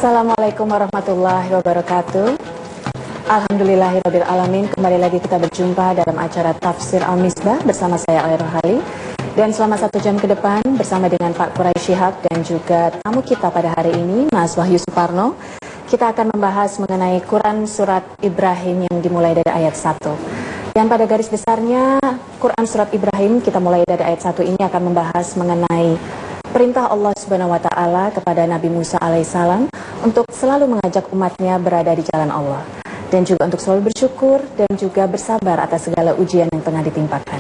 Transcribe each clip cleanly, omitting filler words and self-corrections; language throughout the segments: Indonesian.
Assalamualaikum warahmatullahi wabarakatuh. Alhamdulillahirabbil alamin. Kembali lagi kita berjumpa dalam acara Tafsir Al-Misbah bersama saya Aira Rohali. Dan selama 1 jam ke depan bersama dengan Pak Quraish Shihab dan juga tamu kita pada hari ini Mas Wahyu Suparno, kita akan membahas mengenai Quran Surat Ibrahim yang dimulai dari ayat 1. Dan pada garis besarnya Quran Surat Ibrahim kita mulai dari ayat 1 ini akan membahas mengenai perintah Allah Subhanahu wa Ta'ala kepada Nabi Musa alaihissalam untuk selalu mengajak umatnya berada di jalan Allah, dan juga untuk selalu bersyukur dan juga bersabar atas segala ujian yang tengah ditimpakan.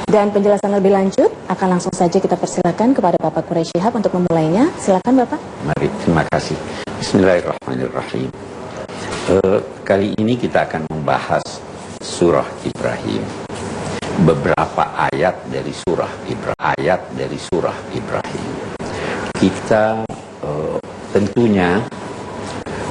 Dan penjelasan lebih lanjut akan langsung saja kita persilakan kepada Bapak Quraish Shihab untuk memulainya. Silakan Bapak. Mari, terima kasih. Bismillahirrahmanirrahim. Kali ini kita akan membahas surah Ibrahim. Beberapa ayat dari surah Ibrahim. Kita tentunya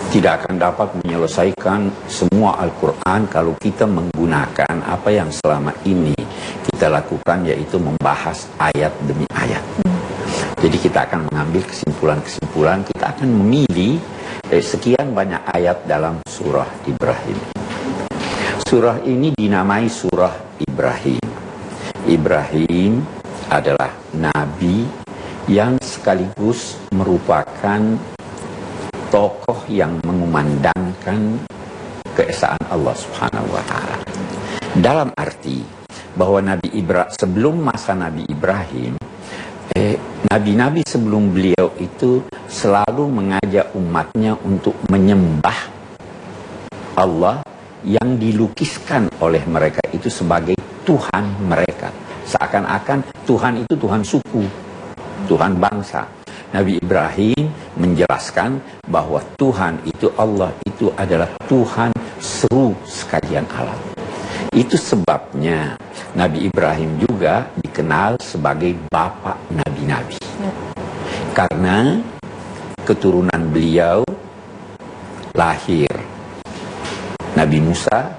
tidak akan dapat menyelesaikan semua Al-Quran kalau kita menggunakan apa yang selama ini kita lakukan, yaitu membahas ayat demi ayat. Jadi kita akan mengambil kesimpulan-kesimpulan, kita akan memilih sekian banyak ayat dalam surah Ibrahim. Surah ini dinamai surah Ibrahim. Ibrahim adalah nabi yang sekaligus merupakan tokoh yang mengumandangkan keesaan Allah Subhanahu wa Ta'ala. Dalam arti bahwa sebelum masa Nabi Ibrahim, nabi-nabi sebelum beliau itu selalu mengajak umatnya untuk menyembah Allah yang dilukiskan oleh mereka itu sebagai Tuhan mereka. Seakan-akan Tuhan itu Tuhan suku, Tuhan bangsa. Nabi Ibrahim menjelaskan bahwa Tuhan itu, Allah itu adalah Tuhan seluruh sekalian alam. Itu sebabnya Nabi Ibrahim juga dikenal sebagai bapak nabi-nabi. Karena keturunan beliau lahir Nabi Musa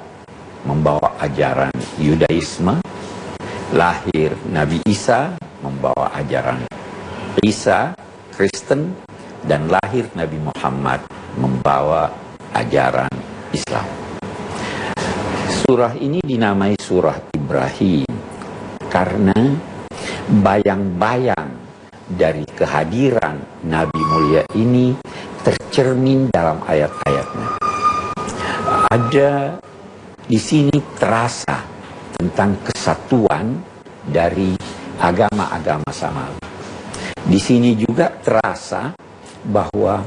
membawa ajaran Yudaisme, lahir Nabi Isa membawa ajaran Isa, Kristen, dan lahir Nabi Muhammad membawa ajaran Islam. Surah ini dinamai surah Ibrahim karena bayang-bayang dari kehadiran Nabi mulia ini tercermin dalam ayat-ayatnya. Ada di sini terasa tentang kesatuan dari agama-agama samawi. Di sini juga terasa bahwa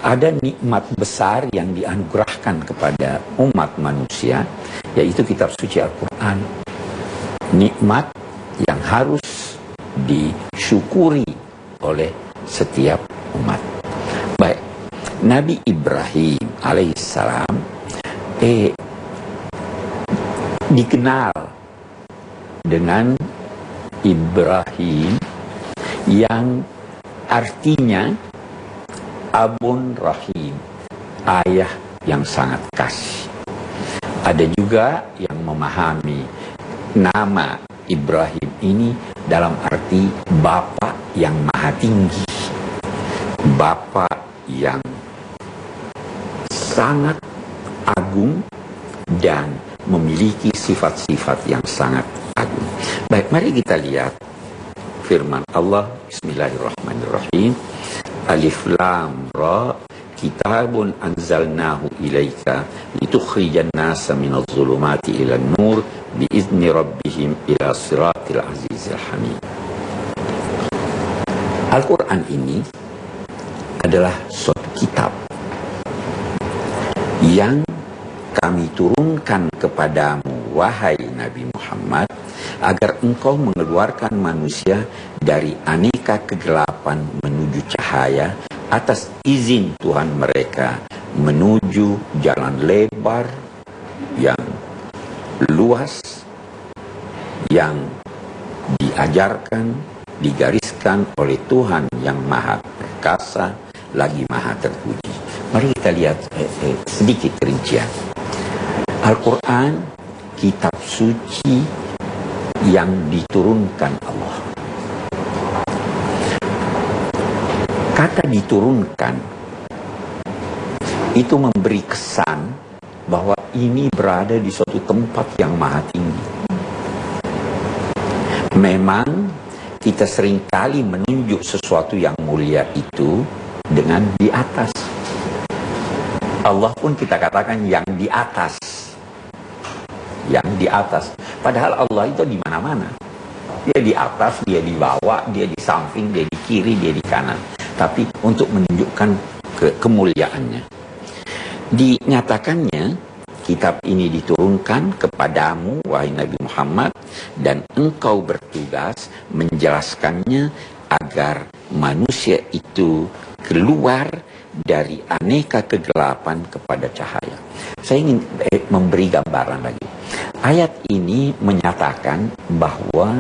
ada nikmat besar yang dianugerahkan kepada umat manusia, yaitu kitab suci Al-Quran. Nikmat yang harus disyukuri oleh setiap umat. Baik, Nabi Ibrahim alaihissalam dikenal dengan Ibrahim yang artinya Abun Rahim, ayah yang sangat kasih. Ada juga yang memahami nama Ibrahim ini dalam arti Bapak yang maha tinggi, Bapak yang sangat agung dan memiliki sifat-sifat yang sangat agung. Baik, mari kita lihat firman Allah. Bismillahirrahmanirrahim. Alif Lam Ra, kitabun anzalnahu ilaika litukhrijan nasa minadh dhulumati ilan nur biizni rabbihim ila siratil azizil hamid. Al-Quran ini adalah suatu kitab yang kami turunkan kepadamu, wahai Nabi Muhammad, agar engkau mengeluarkan manusia dari aneka kegelapan menuju cahaya atas izin Tuhan mereka, menuju jalan lebar yang luas, yang diajarkan, digariskan oleh Tuhan yang maha perkasa, lagi maha terpuji. Mari kita lihat sedikit rincian. Al-Quran, kitab suci yang diturunkan Allah. Kata diturunkan itu memberi kesan bahwa ini berada di suatu tempat yang maha tinggi. Memang kita seringkali menunjuk sesuatu yang mulia itu dengan di atas. Allah pun kita katakan yang di atas. Yang di atas. Padahal Allah itu di mana-mana. Dia di atas, dia di bawah, dia di samping, dia di kiri, dia di kanan. Tapi untuk menunjukkan kemuliaannya. Dinyatakannya, kitab ini diturunkan kepadamu, wahai Nabi Muhammad, dan engkau bertugas menjelaskannya agar manusia itu keluar dari aneka kegelapan kepada cahaya. Saya ingin memberi gambaran lagi. Ayat ini menyatakan bahwa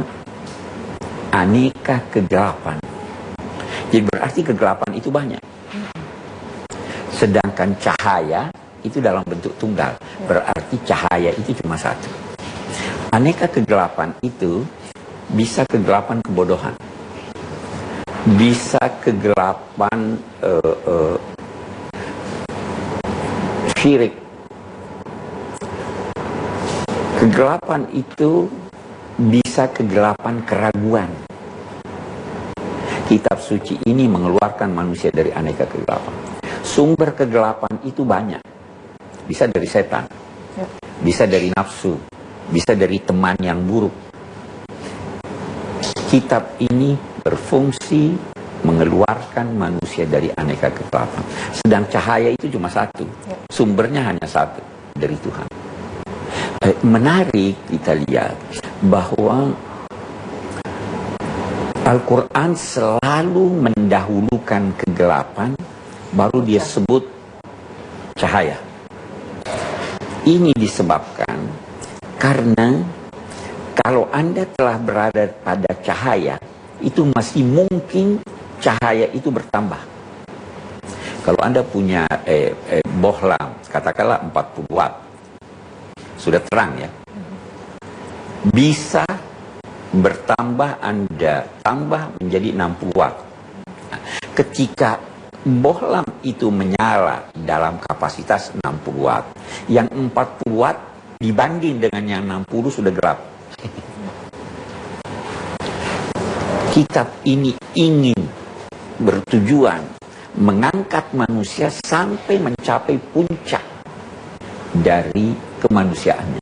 aneka kegelapan. Jadi berarti kegelapan itu banyak. Sedangkan cahaya itu dalam bentuk tunggal. Berarti cahaya itu cuma satu. Aneka kegelapan itu bisa kegelapan kebodohan. Bisa kegelapan syirik. Kegelapan itu bisa kegelapan keraguan. Kitab suci ini mengeluarkan manusia dari aneka kegelapan. Sumber kegelapan itu banyak. Bisa dari setan, bisa dari nafsu, bisa dari teman yang buruk. Kitab ini berfungsi mengeluarkan manusia dari aneka kegelapan. Sedang cahaya itu cuma satu, sumbernya hanya satu, dari Tuhan. Menarik kita lihat bahwa Al-Quran selalu mendahulukan kegelapan, baru dia sebut cahaya. Ini disebabkan karena kalau Anda telah berada pada cahaya, itu masih mungkin cahaya itu bertambah. Kalau Anda punya bohlam, katakanlah 40 watt, sudah terang ya, bisa bertambah, Anda tambah menjadi 60 watt. Nah, ketika bohlam itu menyala dalam kapasitas 60 watt, yang 40 watt dibanding dengan yang 60 sudah gelap. Kitab ini ingin bertujuan mengangkat manusia sampai mencapai puncak dari kemanusiaannya.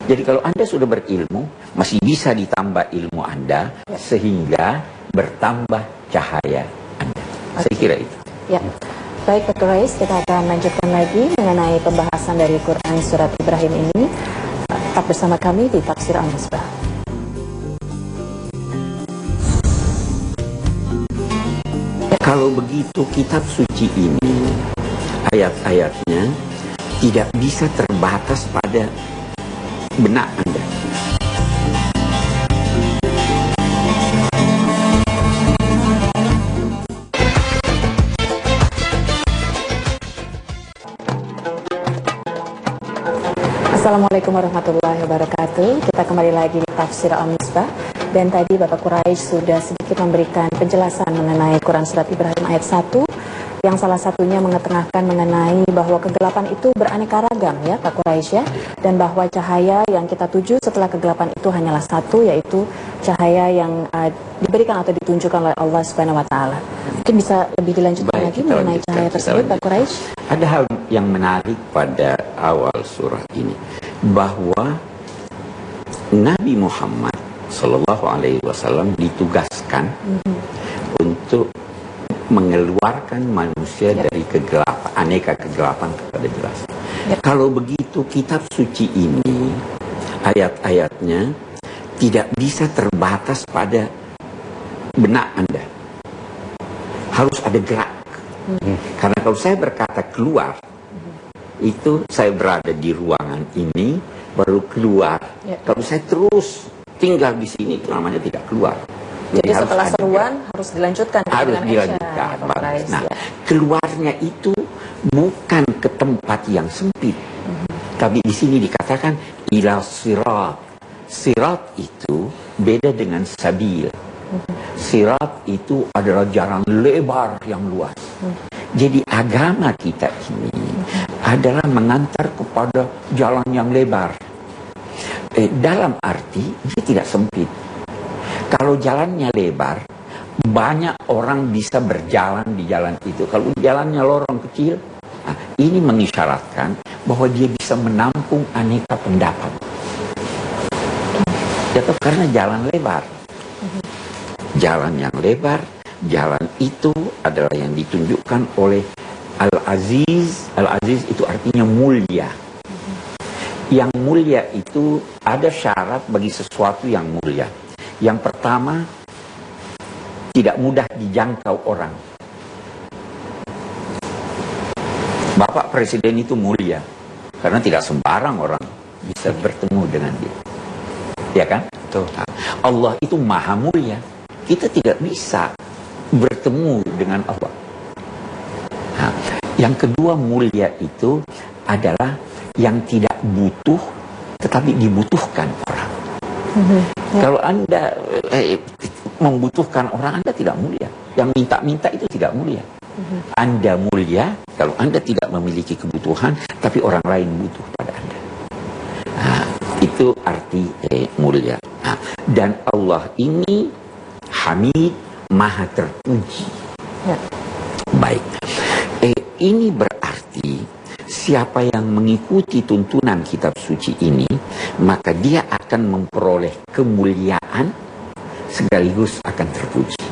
Jadi kalau Anda sudah berilmu, masih bisa ditambah ilmu Anda sehingga bertambah cahaya Anda. Saya kira itu. Ya, baik Pak Quraish, kita akan lanjutkan lagi mengenai pembahasan dari Quran Surat Ibrahim ini. Tetap bersama kami di Tafsir Al-Misbah. Kalau begitu kitab suci ini, ayat-ayatnya tidak bisa terbatas pada benak Anda. Assalamualaikum warahmatullahi wabarakatuh. Kita kembali lagi di Tafsir Al-Misbah. Dan tadi Bapak Quraish sudah sedikit memberikan penjelasan mengenai Quran Surat Ibrahim ayat 1, yang salah satunya mengetengahkan mengenai bahwa kegelapan itu beraneka ragam ya Pak Quraish ya, dan bahwa cahaya yang kita tuju setelah kegelapan itu hanyalah satu, yaitu cahaya yang diberikan atau ditunjukkan oleh Allah Subhanahu wa taala. Mungkin bisa lebih dilanjutkan lagi mengenai cahaya tersebut Pak Quraish. Ada hal yang menarik pada awal surah ini, bahwa Nabi Muhammad Sallallahu Alaihi Wasallam ditugaskan untuk mengeluarkan manusia dari kegelapan, aneka kegelapan kepada jelas. Kalau begitu kitab suci ini, ayat-ayatnya tidak bisa terbatas pada benak Anda. Harus ada gerak. Karena kalau saya berkata keluar, itu saya berada di ruangan ini, baru keluar. Kalau saya terus tinggal di sini, itu namanya tidak keluar. Jadi setelah seruan harus dilanjutkan. Harus dilanjutkan. Nah, keluarnya itu bukan ke tempat yang sempit. Tapi di sini dikatakan ila sirat. Sirat itu beda dengan sabil. Sirat itu adalah jalan lebar yang luas. Jadi agama kita ini adalah mengantar kepada jalan yang lebar. Dalam arti dia tidak sempit. Kalau jalannya lebar, banyak orang bisa berjalan di jalan itu. Kalau jalannya lorong kecil, ini mengisyaratkan bahwa dia bisa menampung aneka pendapat. Yaitu karena jalan lebar. Jalan yang lebar, jalan itu adalah yang ditunjukkan oleh Al-Aziz. Al-Aziz itu artinya mulia. Yang mulia itu ada syarat bagi sesuatu yang mulia. Yang pertama, tidak mudah dijangkau orang. Bapak Presiden itu mulia, karena tidak sembarang orang bisa bertemu dengan dia. Ya kan? Tuh. Allah itu maha mulia. Kita tidak bisa bertemu dengan Allah. Nah, yang kedua mulia itu adalah yang tidak butuh, tetapi dibutuhkan orang. Kalau Anda membutuhkan orang, Anda tidak mulia. Yang minta-minta itu tidak mulia. Anda mulia kalau Anda tidak memiliki kebutuhan, tapi orang lain butuh pada Anda. Nah, itu arti mulia. Nah, dan Allah ini Hamid, maha terpuji. Ya. Baik. Ini berarti siapa yang mengikuti tuntunan kitab suci ini, maka dia akan memperoleh kemuliaan sekaligus akan terpuji.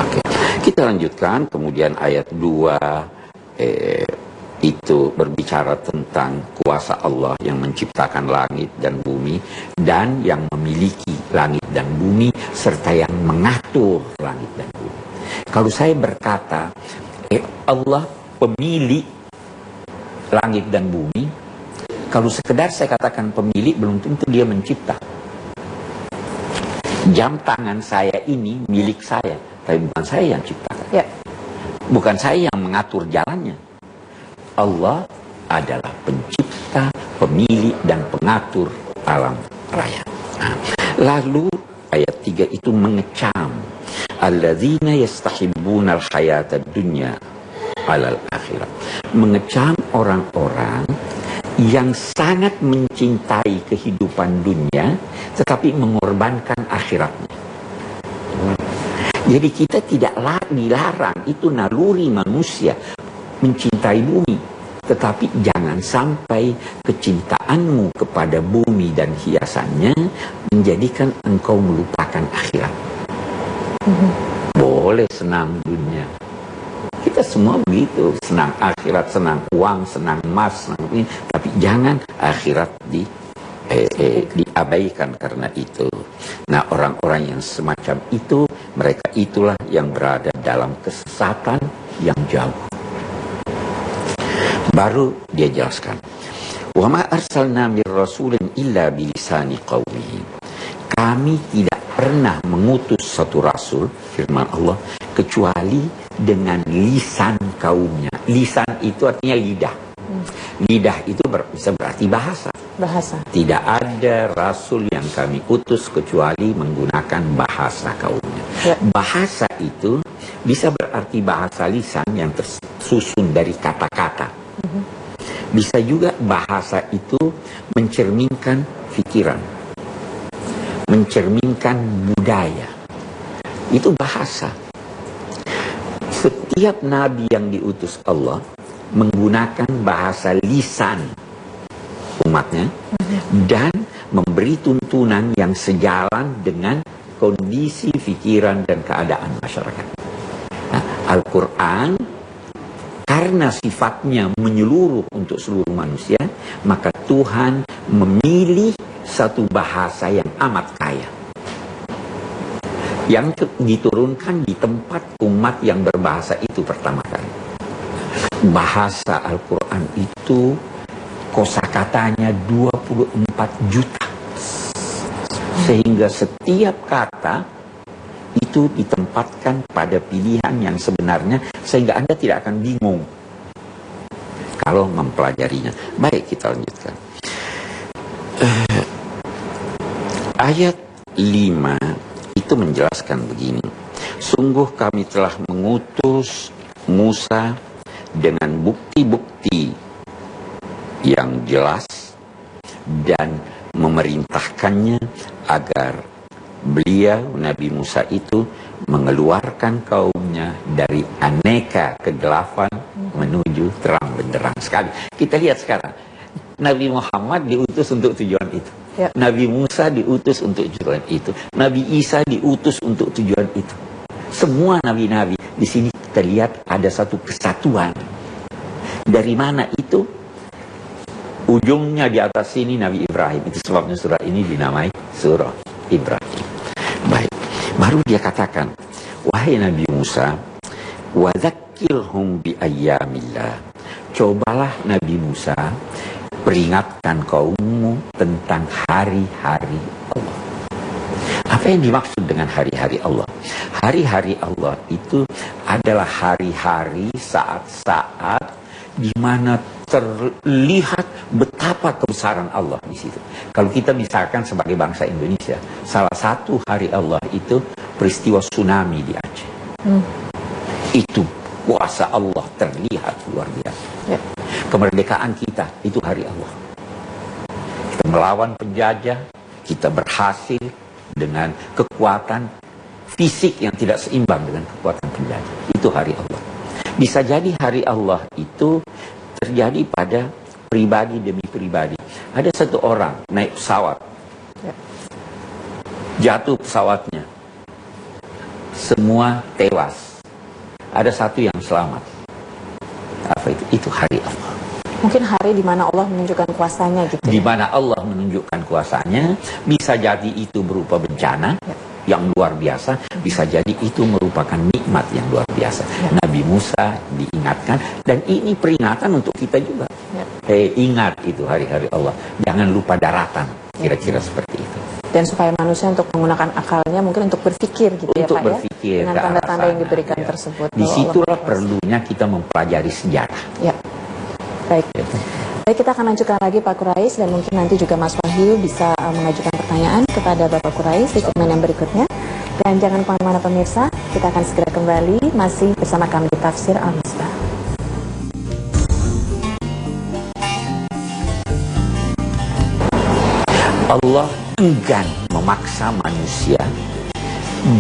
Oke. Kita lanjutkan, kemudian ayat 2 itu berbicara tentang kuasa Allah yang menciptakan langit dan bumi dan yang memiliki langit dan bumi serta yang mengatur langit dan bumi. Kalau saya berkata Allah pemilik langit dan bumi, kalau sekedar saya katakan pemilik belum tentu dia mencipta. Jam tangan saya ini milik saya, tapi bukan saya yang ciptakan. Ya. Bukan saya yang mengatur jalannya. Allah adalah pencipta, pemilik, dan pengatur alam raya. Nah, lalu ayat 3 itu mengecam alladzina yastahibbuna al-hayata dunya 'alal akhirah. Mengecam orang-orang yang sangat mencintai kehidupan dunia tetapi mengorbankan akhiratnya. Jadi kita tidak dilarang, itu naluri manusia mencintai bumi, tetapi jangan sampai kecintaanmu kepada bumi dan hiasannya menjadikan engkau melupakan akhirat. Boleh senang dunia, kita semua begitu, senang akhirat, senang uang, senang emas, senang ini, tapi jangan akhirat diabaikan karena itu. Nah, orang-orang yang semacam itu, mereka itulah yang berada dalam kesesatan yang jauh. Baru dia jelaskan, wa ma arsalna mir rasulin illa bilisani qaumihi. Kami tidak pernah mengutus satu rasul, firman Allah, kecuali dengan lisan kaumnya. Lisan itu artinya lidah. Lidah itu bisa berarti bahasa. Bahasa. Tidak ada rasul yang kami utus kecuali menggunakan bahasa kaumnya. Ya. Bahasa itu bisa berarti bahasa lisan yang tersusun dari kata-kata. Bisa juga bahasa itu mencerminkan pikiran, mencerminkan budaya. Itu bahasa. Setiap nabi yang diutus Allah menggunakan bahasa lisan umatnya dan memberi tuntunan yang sejalan dengan kondisi pikiran dan keadaan masyarakat. Nah, Al-Quran karena sifatnya menyeluruh untuk seluruh manusia, maka Tuhan memilih satu bahasa yang amat kaya, yang diturunkan di tempat umat yang berbahasa itu pertama kali. Bahasa Al-Quran itu kosakatanya 24 juta. Sehingga setiap kata itu ditempatkan pada pilihan yang sebenarnya, sehingga Anda tidak akan bingung kalau mempelajarinya. Baik, kita lanjutkan. Ayat 5 itu menjelaskan begini. Sungguh kami telah mengutus Musa dengan bukti-bukti yang jelas dan memerintahkannya agar beliau, Nabi Musa itu, mengeluarkan kaumnya dari aneka kegelapan menuju terang benderang sekali. Kita lihat sekarang, Nabi Muhammad diutus untuk tujuan itu. Ya. Nabi Musa diutus untuk tujuan itu. Nabi Isa diutus untuk tujuan itu. Semua nabi-nabi di sini kita lihat ada satu kesatuan. Dari mana itu? Ujungnya di atas sini Nabi Ibrahim. Itu sebabnya surah ini dinamai surah Ibrahim. Baik, baru dia katakan, wahai Nabi Musa, wadzakirhum bi ayyamillah. Cobalah Nabi Musa peringatkan kaummu tentang hari-hari Allah. Apa yang dimaksud dengan hari-hari Allah? Hari-hari Allah itu adalah hari-hari, saat-saat di mana terlihat betapa kebesaran Allah di situ. Kalau kita misalkan sebagai bangsa Indonesia, salah satu hari Allah itu peristiwa tsunami di Aceh. Itu kuasa Allah terlihat luar biasa. Ya. Kemerdekaan kita itu hari Allah. Kita melawan penjajah, kita berhasil dengan kekuatan fisik yang tidak seimbang dengan kekuatan penjajah. Itu hari Allah. Bisa jadi hari Allah itu terjadi pada pribadi demi pribadi. Ada satu orang naik pesawat, jatuh pesawatnya, semua tewas. Ada satu yang selamat. Apa itu? Itu hari Allah. Mungkin hari di mana Allah menunjukkan kuasanya gitu. Di mana Allah menunjukkan kuasanya, bisa jadi itu berupa bencana yang luar biasa, bisa jadi itu merupakan nikmat yang luar biasa. Nabi Musa diingatkan, dan ini peringatan untuk kita juga. Ingat itu hari-hari Allah, jangan lupa daratan, kira-kira seperti itu. Dan supaya manusia untuk menggunakan akalnya mungkin untuk berpikir gitu untuk ya Pak berpikir ya, dengan tanda-tanda yang diberikan tersebut. Disitulah perlunya kita mempelajari sejarah. Ya, baik. Baik, kita akan lanjutkan lagi Pak Quraish, dan mungkin nanti juga Mas Wahyu bisa mengajukan pertanyaan kepada Bapak Quraish di segmen yang berikutnya. Dan jangan kemana-mana pemirsa, kita akan segera kembali masih bersama kami di Tafsir Al-Misbah. Allah enggan memaksa manusia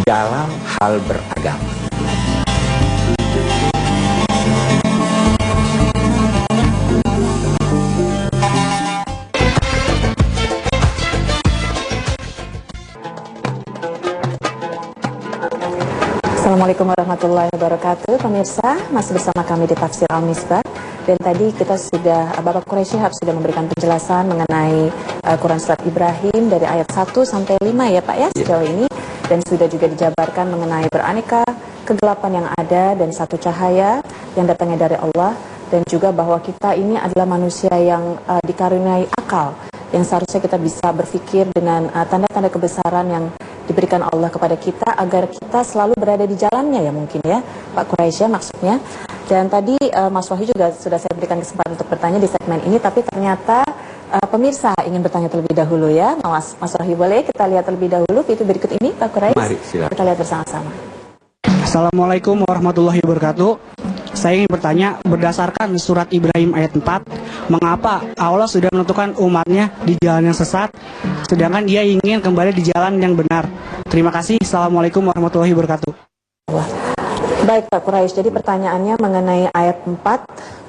dalam hal beragama. Assalamualaikum warahmatullahi wabarakatuh. Pemirsa, masih bersama kami di Tafsir Al-Misbah. Dan tadi kita sudah, Bapak Quraish Shihab sudah memberikan penjelasan mengenai Quran Surat Ibrahim dari ayat 1 sampai 5 ya Pak ya sejauh ini. Dan sudah juga dijabarkan mengenai beraneka kegelapan yang ada dan satu cahaya yang datangnya dari Allah. Dan juga bahwa kita ini adalah manusia yang dikaruniai akal, yang seharusnya kita bisa berpikir dengan tanda-tanda kebesaran yang diberikan Allah kepada kita agar kita selalu berada di jalannya ya mungkin ya Pak Quraish ya maksudnya. Dan tadi Mas Wahyu juga sudah saya berikan kesempatan untuk bertanya di segmen ini, tapi ternyata pemirsa ingin bertanya terlebih dahulu ya. Mas Wahyu, boleh kita lihat terlebih dahulu video berikut ini Pak Quraish? Mari, silakan. Kita lihat bersama-sama. Assalamualaikum warahmatullahi wabarakatuh. Saya ingin bertanya, berdasarkan surat Ibrahim ayat 4, mengapa Allah sudah menentukan umatnya di jalan yang sesat, sedangkan dia ingin kembali di jalan yang benar? Terima kasih. Assalamualaikum warahmatullahi wabarakatuh. Baik Pak Quraish, jadi pertanyaannya mengenai ayat 4,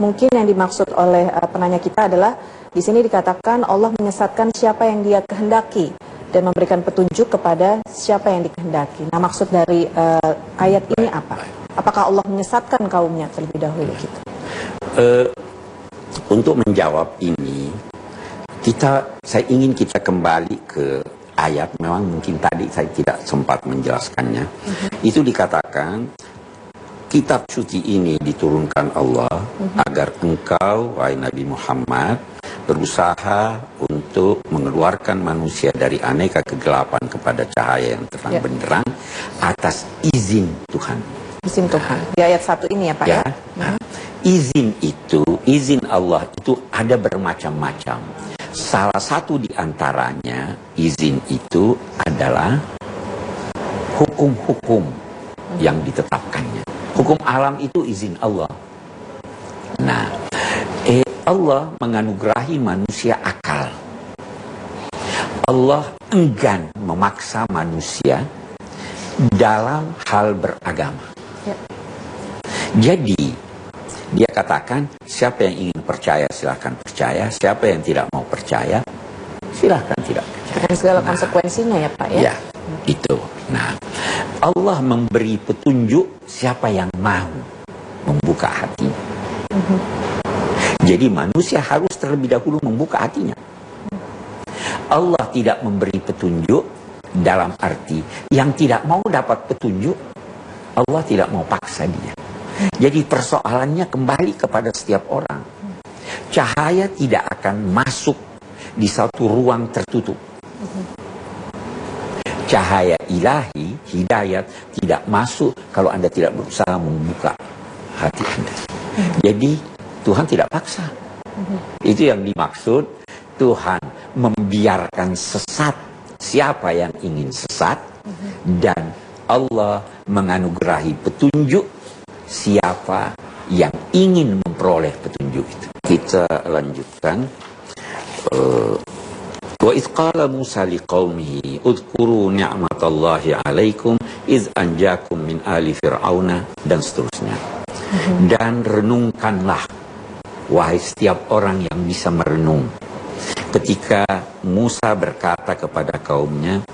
mungkin yang dimaksud oleh penanya kita adalah, di sini dikatakan Allah menyesatkan siapa yang dia kehendaki dan memberikan petunjuk kepada siapa yang dikehendaki. Nah, maksud dari ayat ini apa? Apakah Allah menyesatkan kaumnya terlebih dahulu gitu? Untuk menjawab ini, saya ingin kita kembali ke ayat. Memang mungkin tadi saya tidak sempat menjelaskannya. Itu dikatakan kitab suci ini diturunkan Allah agar engkau, wahai Nabi Muhammad, berusaha untuk mengeluarkan manusia dari aneka kegelapan kepada cahaya yang terang benderang atas izin Tuhan. Izin Tuhan. Di ayat 1 ini ya Pak ya? Nah, izin Allah itu ada bermacam-macam. Salah satu di antaranya, izin itu adalah hukum-hukum yang ditetapkannya. Hukum alam itu izin Allah. Nah, Allah menganugerahi manusia akal. Allah enggan memaksa manusia dalam hal beragama. Ya. Jadi, dia katakan, siapa yang ingin percaya silahkan percaya, siapa yang tidak mau percaya silahkan tidak percaya. Dengan segala konsekuensinya ya Pak ya? Ya, itu. Nah, Allah memberi petunjuk siapa yang mau membuka hati. Jadi manusia harus terlebih dahulu membuka hatinya. Allah tidak memberi petunjuk dalam arti yang tidak mau dapat petunjuk, Allah tidak mau paksa dia. Jadi persoalannya kembali kepada setiap orang. Cahaya tidak akan masuk di satu ruang tertutup. Cahaya ilahi, hidayat tidak masuk kalau Anda tidak berusaha membuka hati Anda. Jadi Tuhan tidak paksa. Itu yang dimaksud Tuhan membiarkan sesat siapa yang ingin sesat, dan Allah menganugerahi petunjuk siapa yang ingin memperoleh petunjuk itu. Kita lanjutkan. Wa idh qala Musa liqaumihi udhkuru ni'matallahi 'alaikum idh anjakum min ali fir'auna, dan seterusnya. Dan renungkanlah, wahai setiap orang yang bisa merenung, ketika Musa berkata kepada kaumnya,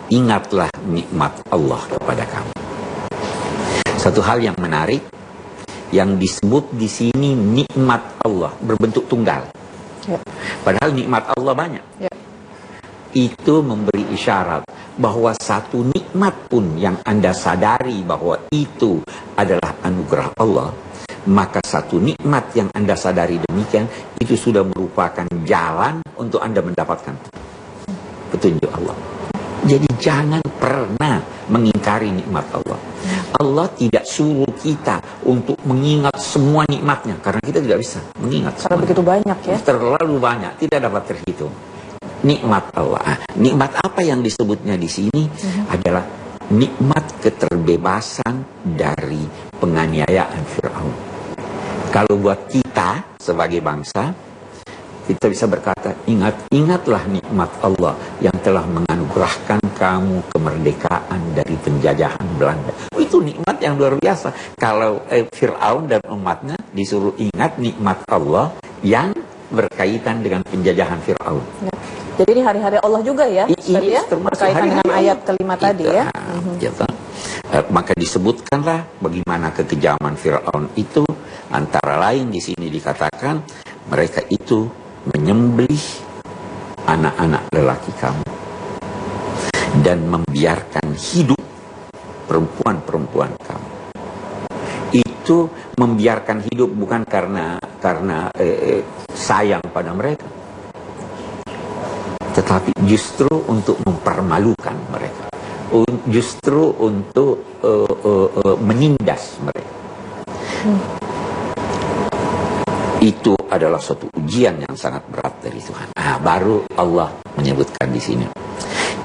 ingatlah nikmat Allah kepada kamu. Satu hal yang menarik, yang disebut di sini nikmat Allah berbentuk tunggal. Ya. Padahal nikmat Allah banyak. Ya. Itu memberi isyarat bahwa satu nikmat pun yang Anda sadari bahwa itu adalah anugerah Allah, maka satu nikmat yang Anda sadari demikian, itu sudah merupakan jalan untuk Anda mendapatkan petunjuk Allah. Jadi jangan pernah mengingkari nikmat Allah. Allah tidak suruh kita untuk mengingat semua nikmatnya, karena kita tidak bisa mengingat. Karena begitu banyak ya. Terlalu banyak, tidak dapat terhitung. Nikmat Allah. Nikmat apa yang disebutnya di sini adalah nikmat keterbebasan dari penganiayaan Fir'aun. Kalau buat kita sebagai bangsa, kita bisa berkata, ingatlah nikmat Allah yang telah menganugerahkan kamu kemerdekaan dari penjajahan Belanda. Itu nikmat yang luar biasa. Kalau Fir'aun dan umatnya disuruh ingat nikmat Allah yang berkaitan dengan penjajahan Fir'aun. Ya. Jadi ini hari-hari Allah juga ya, Ini ya? termasuk Berkaitan dengan hari-hari ayat kelima tadi ya. Maka disebutkanlah bagaimana kekejaman Fir'aun itu, antara lain di sini dikatakan mereka itu menyembelih anak-anak lelaki kamu dan membiarkan hidup perempuan-perempuan kamu. Itu membiarkan hidup bukan karena sayang pada mereka, tetapi justru untuk mempermalukan mereka, justru untuk menindas mereka. Itu adalah suatu ujian yang sangat berat dari Tuhan. Baru Allah menyebutkan di sini.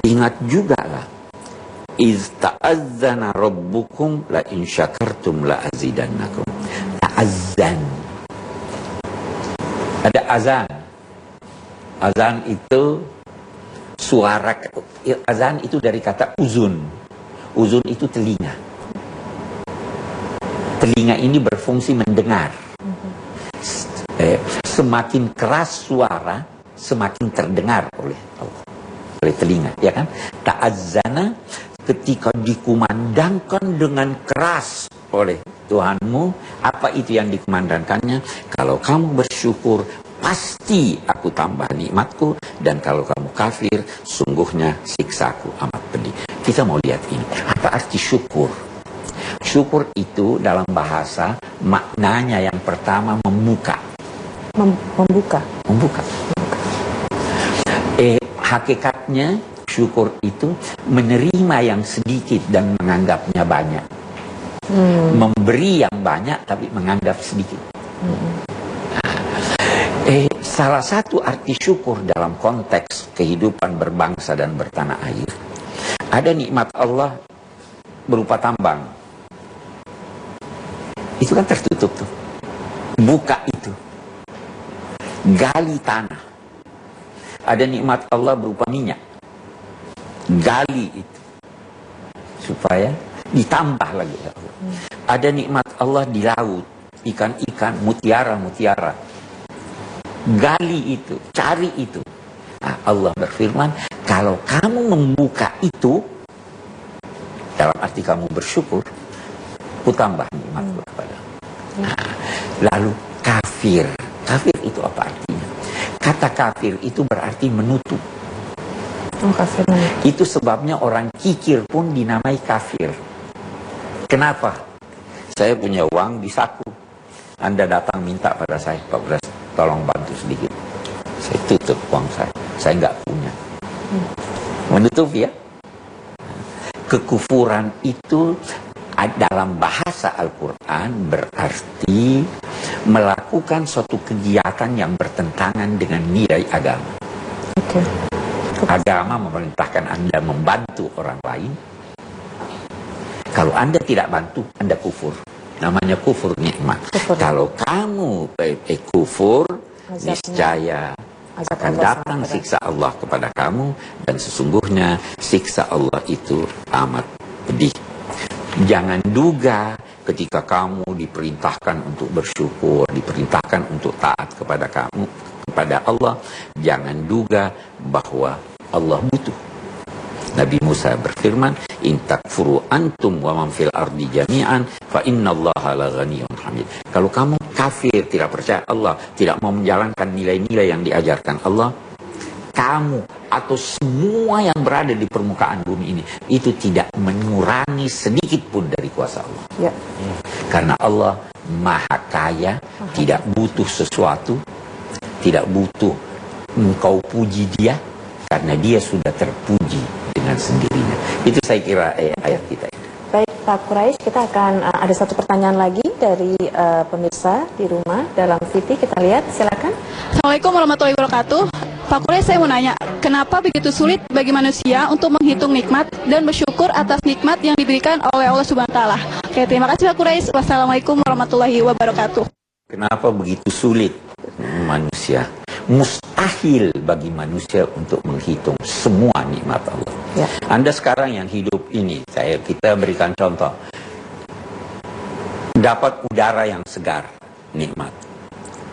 Ingat juga lah, iz ta'azzana rabbukum la in syakartum la azidannakum. Ta'azzan. Ada azan. Azan itu suara, azan itu dari kata uzun. Uzun itu telinga. Telinga ini berfungsi mendengar. Semakin keras suara, semakin terdengar oleh Allah, oleh telinga, ya kan? Ta'azzana, ketika dikumandangkan dengan keras oleh Tuhanmu, apa itu yang dikumandangkannya? Kalau kamu bersyukur, pasti aku tambah nikmatku, dan kalau kamu kafir, sungguhnya siksaku amat pedih. Kita mau lihat ini, apa arti syukur? Syukur itu dalam bahasa maknanya yang pertama membuka. Membuka. Hakikatnya syukur itu menerima yang sedikit dan menganggapnya banyak. Memberi yang banyak tapi menganggap sedikit. Salah satu arti syukur dalam konteks kehidupan berbangsa dan bertanah air, ada nikmat Allah berupa tambang. Itu kan tertutup tuh. Buka itu. Gali tanah. Ada nikmat Allah berupa minyak. Gali itu. Supaya ditambah lagi. Ada nikmat Allah di laut. Ikan-ikan, mutiara-mutiara. Gali itu. Cari itu. Nah, Allah berfirman, kalau kamu membuka itu, dalam arti kamu bersyukur, ku tambah nikmatku kepadamu. Nah, lalu kafir. Kafir itu apa artinya? Kata kafir itu berarti menutup. Kafir. Itu sebabnya orang kikir pun dinamai kafir. Kenapa? Saya punya uang di saku. Anda datang minta pada saya, Pak Bras, tolong bantu sedikit. Saya tutup uang saya nggak punya. Menutup ya. Kekufuran itu dalam bahasa Al-Quran berarti melakukan suatu kegiatan yang bertentangan dengan nilai agama. Agama memerintahkan Anda membantu orang lain. Kalau Anda tidak bantu, Anda kufur. Namanya kufur nikmat. Kalau kamu kufur, niscaya akan datang siksa Allah kepada kamu, dan sesungguhnya siksa Allah itu amat pedih. Jangan duga ketika kamu diperintahkan untuk bersyukur, diperintahkan untuk taat kepada kamu, kepada Allah, jangan duga bahwa Allah butuh. Nabi Musa berfirman, "In takfuru antum wa man fil ardi jami'an fa innallaha la ghaniyyun hamid." Kalau kamu kafir, tidak percaya Allah, tidak mau menjalankan nilai-nilai yang diajarkan Allah, kamu atau semua yang berada di permukaan bumi ini itu tidak mengurangi sedikit pun dari kuasa Allah. Ya. Karena Allah Maha Kaya, tidak butuh sesuatu, tidak butuh engkau puji Dia, karena Dia sudah terpuji dengan sendirinya. Itu saya kira ayat kita. Baik Pak Quraisy, kita akan ada satu pertanyaan lagi dari pemirsa di rumah dalam VT. Kita lihat, silakan. Assalamualaikum warahmatullahi wabarakatuh. Pak Quraisy, saya mau nanya, kenapa begitu sulit bagi manusia untuk menghitung nikmat dan bersyukur atas nikmat yang diberikan oleh Allah Subhanahu wa taala? Oke, terima kasih Pak Quraisy. Wassalamualaikum warahmatullahi wabarakatuh. Kenapa begitu sulit manusia? Mustahil bagi manusia untuk menghitung semua nikmat Allah. Ya. Anda sekarang yang hidup ini, kita berikan contoh. Dapat udara yang segar, nikmat.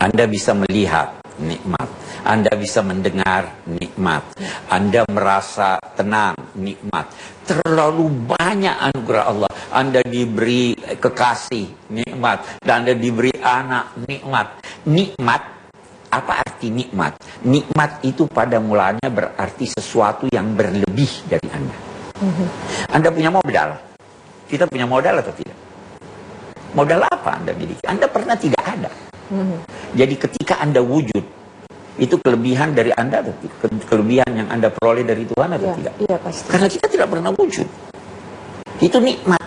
Anda bisa melihat, nikmat. Anda bisa mendengar, nikmat. Anda merasa tenang, nikmat. Terlalu banyak anugerah Allah. Anda diberi kekasih, nikmat. Dan Anda diberi anak, nikmat. Nikmat, apa arti nikmat? Nikmat itu pada mulanya berarti sesuatu yang berlebih dari Anda. Anda punya modal. Kita punya modal atau tidak? Modal apa Anda miliki? Anda pernah tidak ada. Jadi ketika Anda wujud, itu kelebihan dari Anda atau tidak? Kelebihan yang Anda peroleh dari Tuhan atau tidak? Iya, pasti. Karena kita tidak pernah wujud. Itu nikmat.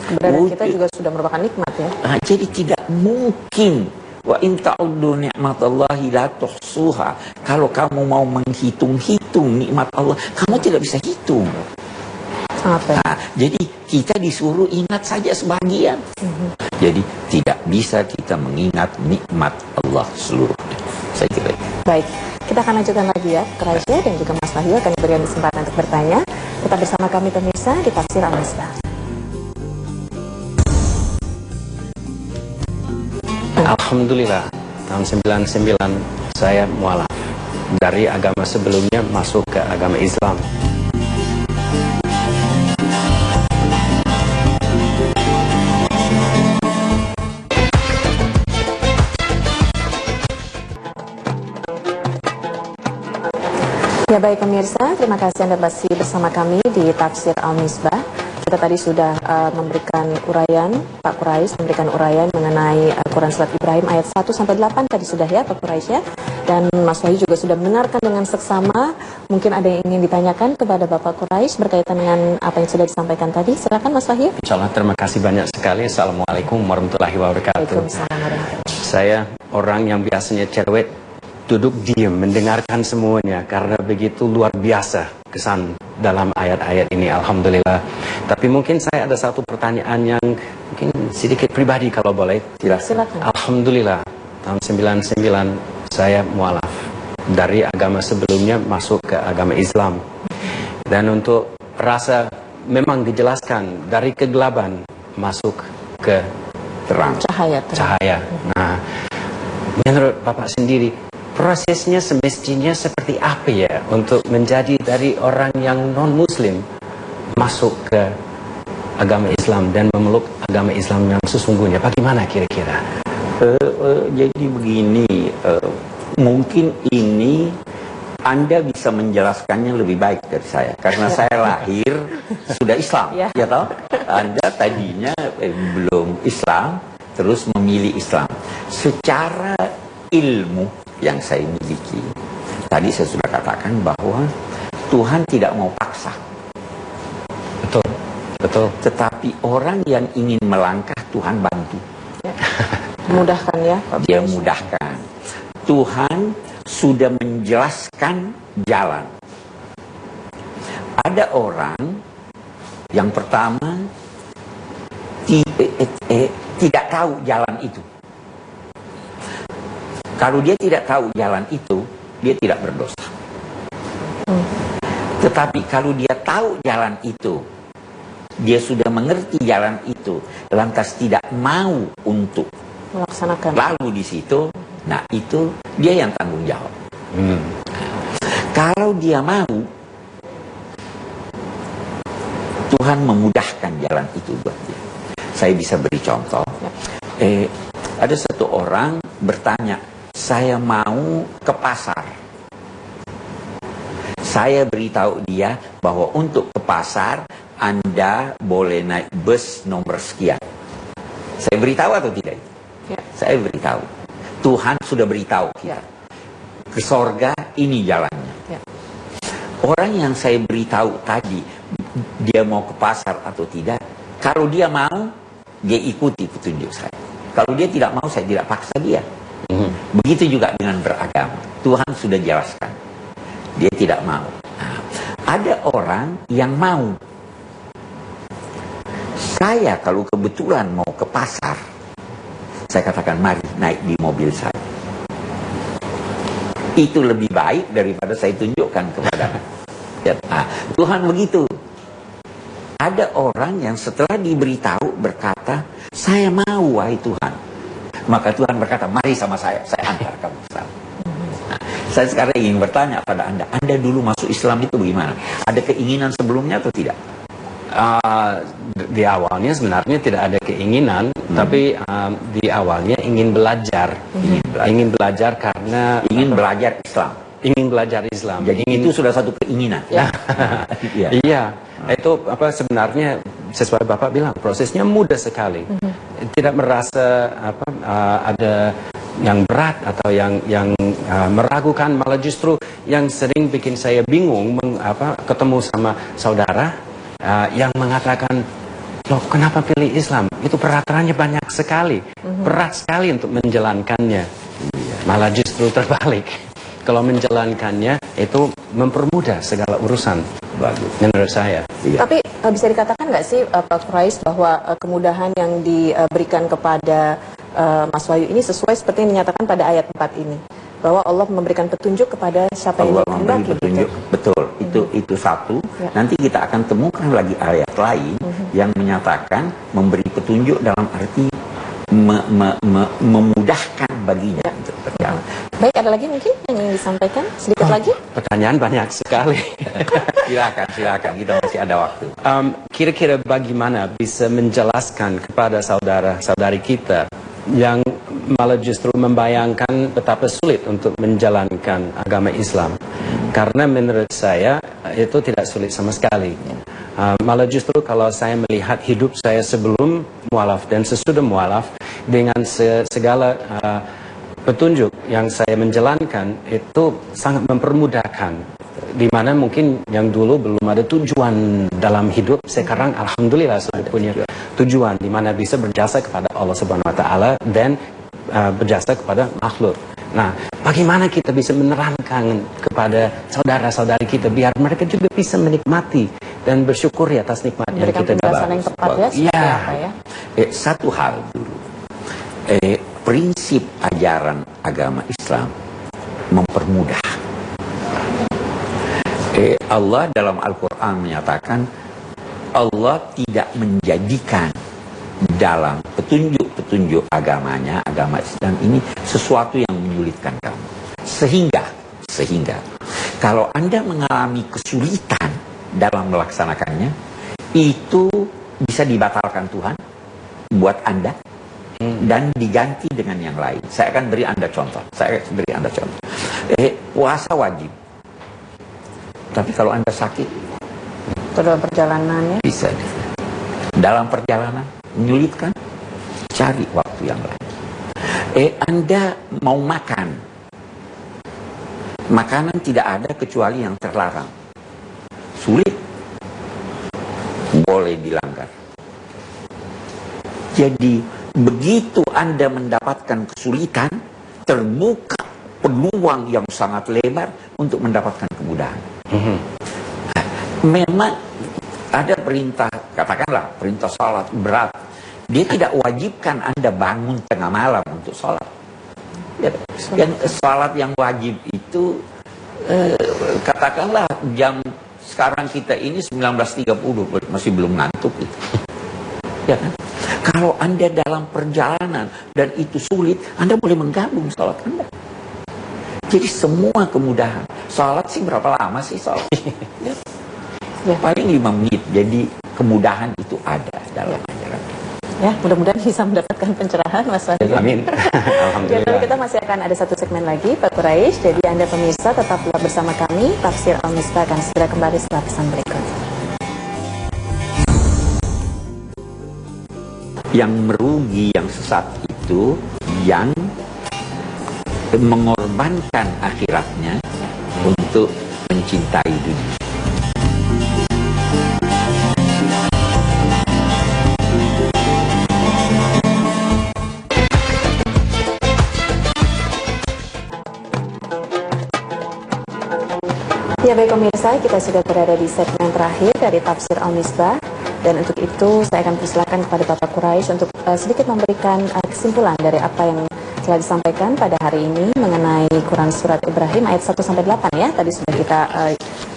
Keberadaan kita juga sudah merupakan nikmat ya. Jadi tidak mungkin. Wa in ta'uddu ni'matallahi la tuhsuha. Kalau kamu mau menghitung-hitung nikmat Allah, kamu tidak bisa hitung. Jadi kita disuruh ingat saja sebagian. Jadi tidak bisa kita mengingat nikmat Allah seluruhnya. Saya kira. Baik, kita akan lanjutkan lagi ya. Quraisy dan juga Mas Wahyu akan diberikan kesempatan untuk bertanya. Tetap bersama kami pemirsa di Tafsir Al-Misbah. Alhamdulillah, tahun 99 saya mualaf dari agama sebelumnya masuk ke agama Islam. Ya baik pemirsa, terima kasih Anda masih bersama kami di Tafsir Al-Misbah. Kita tadi sudah memberikan uraian, Pak Quraisy memberikan uraian mengenai Quran Surat Ibrahim ayat 1-8 tadi sudah ya Pak Quraisy ya. Dan Mas Wahyu juga sudah mendengarkan dengan seksama. Mungkin ada yang ingin ditanyakan kepada Bapak Quraisy berkaitan dengan apa yang sudah disampaikan tadi. Silakan Mas Wahyu. Insyaallah, terima kasih banyak sekali. Assalamualaikum warahmatullahi wabarakatuh. Waalaikumsalam warahmatullahi wabarakatuh. Saya orang yang biasanya cerewet, duduk diam mendengarkan semuanya karena begitu luar biasa kesan dalam ayat-ayat ini. Alhamdulillah, Tapi mungkin saya ada satu pertanyaan yang mungkin sedikit pribadi kalau boleh. Silakan. Alhamdulillah, tahun 99 saya mualaf. Dari agama sebelumnya masuk ke agama Islam. Dan untuk rasa memang dijelaskan dari kegelapan masuk ke terang. Cahaya. Nah, menurut Bapak sendiri, prosesnya semestinya seperti apa ya untuk menjadi dari orang yang non-Muslim masuk ke agama Islam dan memeluk agama Islam yang sesungguhnya? Bagaimana kira-kira? Jadi begini, mungkin ini Anda bisa menjelaskannya lebih baik dari saya, karena saya lahir sudah Islam, ya toh? Anda tadinya belum Islam, terus memilih Islam. Secara ilmu yang saya miliki, tadi saya sudah katakan bahwa Tuhan tidak mau paksa. Betul. Tetapi orang yang ingin melangkah, Tuhan bantu. Mudahkan ya, Pak. Dia mudahkan. Tuhan sudah menjelaskan jalan. Ada orang yang pertama tidak tahu jalan itu. Kalau dia tidak tahu jalan itu, dia tidak berdosa. Tetapi kalau dia tahu jalan itu, dia sudah mengerti jalan itu, lantas tidak mau untuk melaksanakan. Lalu di situ, nah itu dia yang tanggung jawab. Kalau dia mau, Tuhan memudahkan jalan itu buat dia. Saya bisa beri contoh. Ada satu orang bertanya, saya mau ke pasar. Saya beritahu dia bahwa untuk ke pasar, Anda boleh naik bus nomor sekian. Saya beritahu atau tidak? Ya. Saya beritahu. Tuhan sudah beritahu kita. Ke sorga ini jalannya. Ya. Orang yang saya beritahu tadi, dia mau ke pasar atau tidak, kalau dia mau, dia ikuti petunjuk saya. Kalau dia tidak mau, saya tidak paksa dia. Begitu juga dengan beragama. Tuhan sudah jelaskan. Dia tidak mau. Nah, ada orang yang mau. Saya kalau kebetulan mau ke pasar, saya katakan mari naik di mobil saya. Itu lebih baik daripada saya tunjukkan kepada Tuhan begitu. Ada orang yang setelah diberitahu berkata, saya mau wahai Tuhan. Maka Tuhan berkata, mari sama saya antar kamu ke sana. Saya sekarang ingin bertanya pada Anda dulu masuk Islam itu bagaimana? Ada keinginan sebelumnya atau tidak? Di awalnya sebenarnya tidak ada keinginan, tapi di awalnya ingin belajar. Ingin belajar karena ingin belajar Islam. Ingin belajar Islam. Jadi itu sudah satu keinginan. Ya. Iya. Itu sebenarnya sesuai Bapak bilang, prosesnya mudah sekali. Tidak merasa ada yang berat atau yang meragukan, malah justru yang sering bikin saya bingung ketemu sama saudara yang mengatakan, loh kenapa pilih Islam? Itu peraturannya banyak sekali, berat sekali untuk menjalankannya. Malah justru terbalik. Kalau menjalankannya itu mempermudah segala urusan. Bagus. Menurut saya. Tapi bisa dikatakan nggak sih Pak Quraish bahwa kemudahan yang diberikan kepada Mas Wahyu ini sesuai seperti yang dinyatakan pada ayat 4 ini, bahwa Allah memberikan petunjuk kepada siapa yang dikehendaki. Petunjuk, betul. Itu satu. Ya. Nanti kita akan temukan lagi ayat lain yang menyatakan memberi petunjuk dalam arti memudahkan baginya untuk berjalan. Baik, ada lagi mungkin yang ingin disampaikan sedikit lagi? Pertanyaan banyak sekali. Silakan, kita masih ada waktu. Kira-kira bagaimana bisa menjelaskan kepada saudara-saudari kita yang malah justru membayangkan betapa sulit untuk menjalankan agama Islam? Karena menurut saya itu tidak sulit sama sekali. Malah justru kalau saya melihat hidup saya sebelum mualaf dan sesudah mualaf, dengan segala petunjuk yang saya menjalankan itu sangat mempermudahkan. Di mana mungkin yang dulu belum ada tujuan dalam hidup, sekarang alhamdulillah sudah punya tujuan di mana bisa berjasa kepada Allah Subhanahu wa taala dan berjasa kepada makhluk. Nah, bagaimana kita bisa menerangkan kepada saudara-saudari kita biar mereka juga bisa menikmati dan bersyukur ya atas nikmat yang Berikan kita penjelasan dapat. yang tepat ya, seperti apa ya? Satu hal dulu, prinsip ajaran agama Islam mempermudah. Allah dalam Al-Quran menyatakan Allah tidak menjadikan dalam petunjuk-petunjuk agamanya, agama Islam ini sesuatu yang menyulitkan kamu. Sehingga kalau Anda mengalami kesulitan dalam melaksanakannya, itu bisa dibatalkan Tuhan buat Anda dan diganti dengan yang lain. Saya akan beri Anda contoh. Puasa wajib. Tapi kalau Anda sakit, Dalam perjalanannya. bisa. Dalam perjalanan menyulitkan, cari waktu yang lain. Anda mau makan, makanan tidak ada kecuali yang terlarang. Sulit, boleh dilanggar. Jadi begitu Anda mendapatkan kesulitan, terbuka peluang yang sangat lebar untuk mendapatkan kemudahan. Memang ada perintah, katakanlah perintah salat berat. Dia tidak wajibkan Anda bangun tengah malam untuk salat. Yang salat yang wajib itu katakanlah jam sekarang kita ini 19.30 masih belum ngantuk gitu. Ya kan? Kalau Anda dalam perjalanan dan itu sulit, Anda boleh menggabung salat Anda. Jadi semua kemudahan. Salat sih berapa lama sih salat? Ya, paling 5 menit. Jadi kemudahan itu ada dalam ajaran. Ya, mudah-mudahan bisa mendapatkan pencerahan, Mas Fadli. Amin. Ya, Alhamdulillah. lalu kita masih akan ada satu segmen lagi, Pak Quraisy. Jadi Anda pemirsa tetaplah bersama kami. Tafsir Al-Misbah akan segera kembali setelah pesan berikut. Yang merugi, yang sesat itu yang mengorbankan akhiratnya untuk mencintai dunia. Ya baik pemirsa, kita sudah berada di segmen terakhir dari Tafsir Al-Misbah. Dan untuk itu saya akan persilakan kepada Bapak Quraisy untuk sedikit memberikan kesimpulan dari apa yang telah disampaikan pada hari ini mengenai Quran Surat Ibrahim ayat 1-8 ya. Tadi sudah kita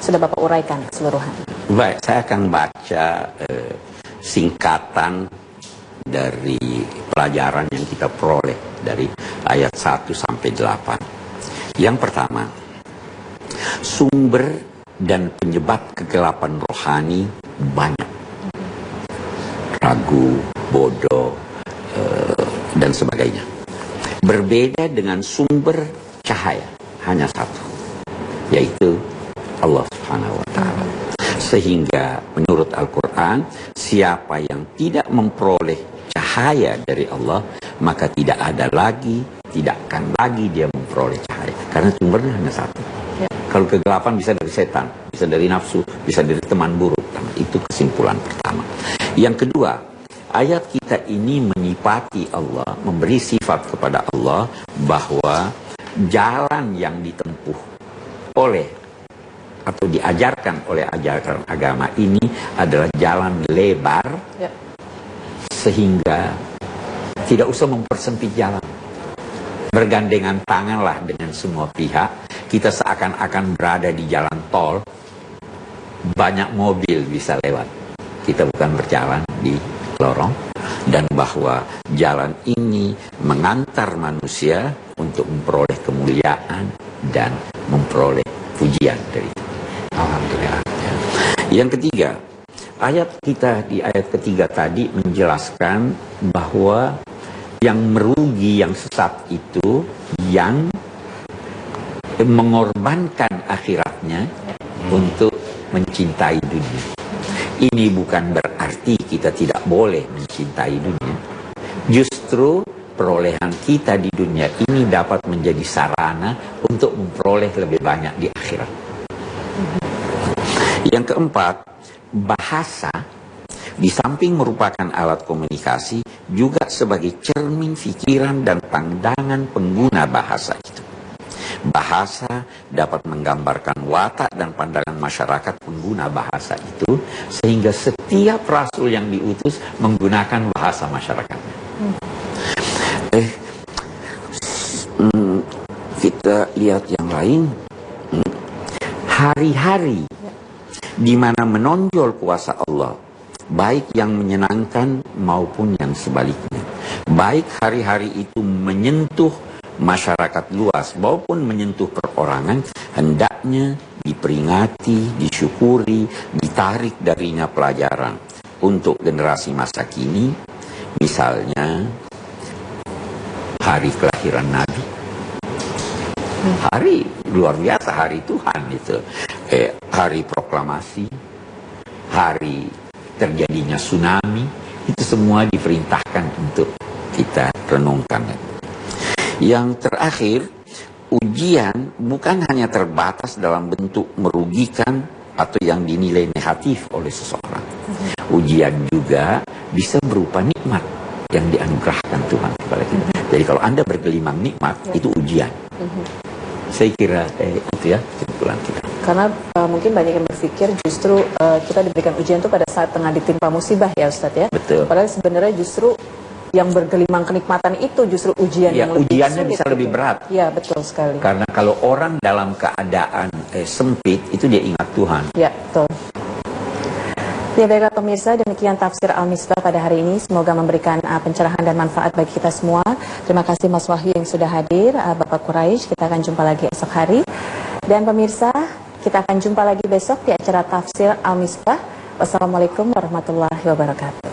sudah Bapak uraikan keseluruhan. Baik, saya akan baca singkatan dari pelajaran yang kita peroleh dari ayat 1-8. Yang pertama, sumber dan penyebab kegelapan rohani banyak. Ragu, bodoh, dan sebagainya. Berbeda dengan sumber cahaya, hanya satu, yaitu Allah Subhanahu wa Ta'ala. Sehingga menurut Al-Quran, siapa yang tidak memperoleh cahaya dari Allah, maka tidak akan lagi dia memperoleh cahaya. Karena sumbernya hanya satu. Kalau kegelapan bisa dari setan, bisa dari nafsu, bisa dari teman buruk. Itu kesimpulan pertama. Yang kedua, ayat kita ini menipati Allah, memberi sifat kepada Allah bahwa jalan yang ditempuh oleh atau diajarkan oleh ajaran agama ini adalah jalan lebar, sehingga tidak usah mempersempit jalan. Bergandengan tanganlah dengan semua pihak. Kita seakan-akan berada di jalan tol, banyak mobil bisa lewat. Kita bukan berjalan di lorong, dan bahwa jalan ini mengantar manusia untuk memperoleh kemuliaan dan memperoleh pujian dari Tuhan. Alhamdulillah. Yang ketiga, ayat kita di ayat ketiga tadi menjelaskan bahwa yang merugi, yang sesat itu yang mengorbankan akhiratnya untuk mencintai dunia. Ini bukan berarti kita tidak boleh mencintai dunia. Justru perolehan kita di dunia ini dapat menjadi sarana untuk memperoleh lebih banyak di akhirat. Yang keempat, bahasa di samping merupakan alat komunikasi juga sebagai cermin pikiran dan pandangan pengguna bahasa itu. Bahasa dapat menggambarkan watak dan pandangan masyarakat pengguna bahasa itu, sehingga setiap rasul yang diutus menggunakan bahasa masyarakat. Kita lihat yang lain. Hari-hari di mana menonjol kuasa Allah, baik yang menyenangkan maupun yang sebaliknya. Baik hari-hari itu menyentuh masyarakat luas maupun menyentuh perorangan, hendaknya diperingati, disyukuri, ditarik darinya pelajaran untuk generasi masa kini. Misalnya hari kelahiran Nabi, hari luar biasa, hari Tuhan itu, hari proklamasi, hari terjadinya tsunami, itu semua diperintahkan untuk kita renungkan. Yang terakhir, ujian bukan hanya terbatas dalam bentuk merugikan atau yang dinilai negatif oleh seseorang. Ujian juga bisa berupa nikmat yang dianugerahkan Tuhan kepada kita. Jadi kalau Anda bergelimang nikmat, itu ujian. Saya kira itu ya kesimpulan kita. Karena mungkin banyak yang berpikir justru kita diberikan ujian itu pada saat tengah ditimpa musibah ya Ustadz ya. Betul. Padahal sebenarnya justru yang bergelimang kenikmatan itu justru ujian Ya, yang lebih ujiannya sulit, bisa lebih berat. Ya, betul sekali. Karena kalau orang dalam keadaan sempit, itu dia ingat Tuhan. Ya, betul. Ya, baiklah pemirsa, demikian tafsir Al-Misbah pada hari ini. Semoga memberikan pencerahan dan manfaat bagi kita semua. Terima kasih Mas Wahyu yang sudah hadir, Bapak Quraisy. Kita akan jumpa lagi esok hari. Dan pemirsa, kita akan jumpa lagi besok di acara tafsir Al-Misbah. Wassalamualaikum warahmatullahi wabarakatuh.